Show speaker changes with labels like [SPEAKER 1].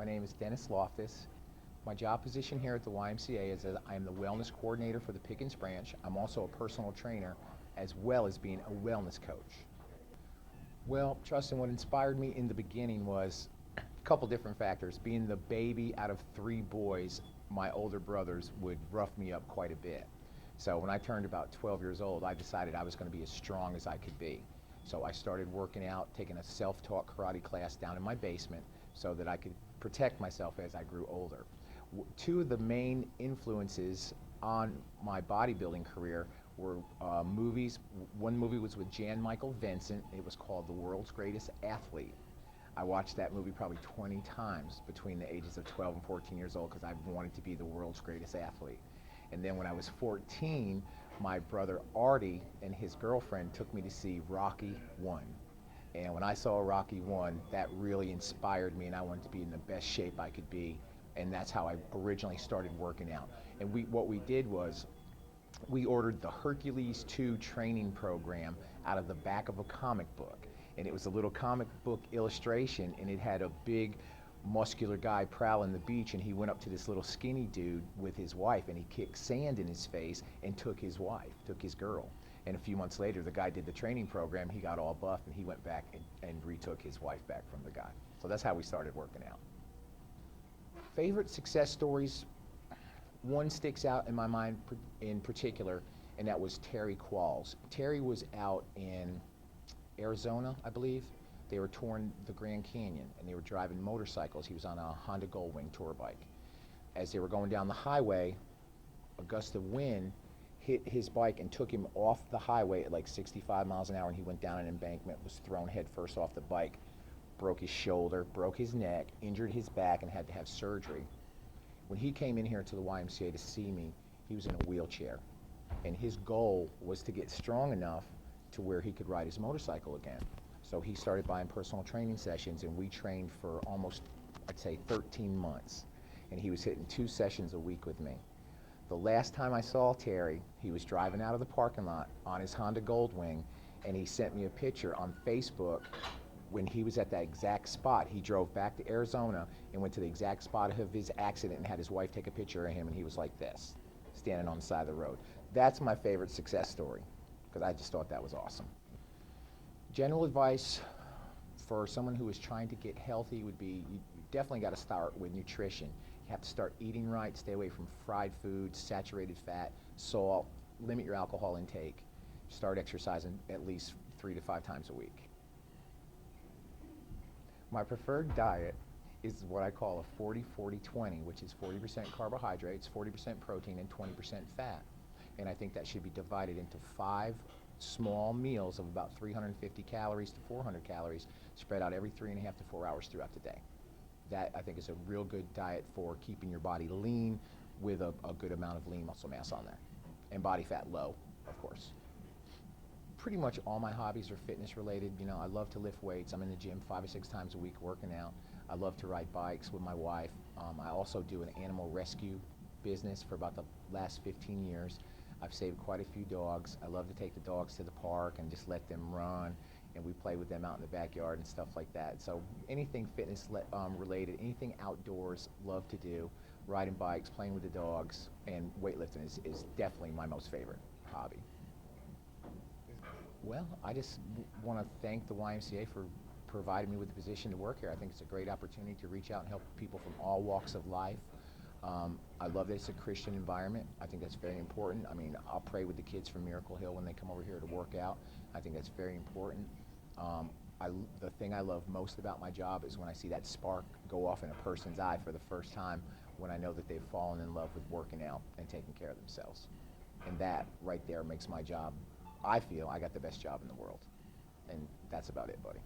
[SPEAKER 1] My name is Dennis Loftis. My job position here at the YMCA is that I am the wellness coordinator for the Pickens branch. I'm also a personal trainer as well as being a wellness coach. Well, Truston, what inspired me in the beginning was a couple different factors. Being the baby out of 3 boys, my older brothers would rough me up quite a bit. So when I turned about 12 years old, I decided I was going to be as strong as I could be. So I started working out, taking a self-taught karate class down in my basement so that I could protect myself as I grew older. Two of the main influences on my bodybuilding career were movies. One movie was with Jan Michael Vincent. It was called The World's Greatest Athlete. I watched that movie probably 20 times between the ages of 12 and 14 years old because I wanted to be the world's greatest athlete. And then when I was 14, my brother Artie and his girlfriend took me to see Rocky 1. And when I saw Rocky 1, that really inspired me, and I wanted to be in the best shape I could be. And that's how I originally started working out. And what we did was we ordered the Hercules 2 training program out of the back of a comic book. And it was a little comic book illustration, and it had a big muscular guy prowling the beach, and he went up to this little skinny dude with his wife, and he kicked sand in his face and took his wife, took his girl. And a few months later, the guy did the training program, he got all buff, and he went back and retook his wife back from the guy. So that's how we started working out. Favorite success stories, one sticks out in my mind in particular, and that was Terry Qualls. Terry was out in Arizona, I believe. They were touring the Grand Canyon, and they were driving motorcycles. He was on a Honda Goldwing tour bike. As they were going down the highway, a gust of wind hit his bike and took him off the highway at like 65 miles an hour, and he went down an embankment, was thrown head first off the bike, broke his shoulder, broke his neck, injured his back, and had to have surgery. When he came in here to the YMCA to see me, he was in a wheelchair, and his goal was to get strong enough to where he could ride his motorcycle again. So he started buying personal training sessions, and we trained for almost, I'd say, 13 months. And he was hitting 2 sessions a week with me. The last time I saw Terry, he was driving out of the parking lot on his Honda Goldwing, and he sent me a picture on Facebook when he was at that exact spot. He drove back to Arizona and went to the exact spot of his accident and had his wife take a picture of him, and he was like this, standing on the side of the road. That's my favorite success story, because I just thought that was awesome. General advice for someone who is trying to get healthy would be, you definitely got to start with nutrition. You have to start eating right, stay away from fried foods, saturated fat, salt, limit your alcohol intake, start exercising at least 3 to 5 times a week. My preferred diet is what I call a 40-40-20, which is 40% carbohydrates, 40% protein, and 20% fat. And I think that should be divided into 5 small meals of about 350 calories to 400 calories spread out every 3.5 to 4 hours throughout the day. That, I think, is a real good diet for keeping your body lean with a good amount of lean muscle mass on there. And body fat low, of course. Pretty much all my hobbies are fitness related. You know, I love to lift weights. I'm in the gym 5 or 6 times a week working out. I love to ride bikes with my wife. I also do an animal rescue business for about the last 15 years. I've saved quite a few dogs. I love to take the dogs to the park and just let them run, and we play with them out in the backyard and stuff like that. So anything fitness related, anything outdoors, love to do. Riding bikes, playing with the dogs, and weightlifting is definitely my most favorite hobby. Well, I just want to thank the YMCA for providing me with the position to work here. I think it's a great opportunity to reach out and help people from all walks of life. I love that it's a Christian environment. I think that's very important. I mean, I'll pray with the kids from Miracle Hill when they come over here to work out. I think that's very important. The thing I love most about my job is when I see that spark go off in a person's eye for the first time, when I know that they've fallen in love with working out and taking care of themselves. And that right there makes my job, I feel I got the best job in the world. And that's about it, buddy.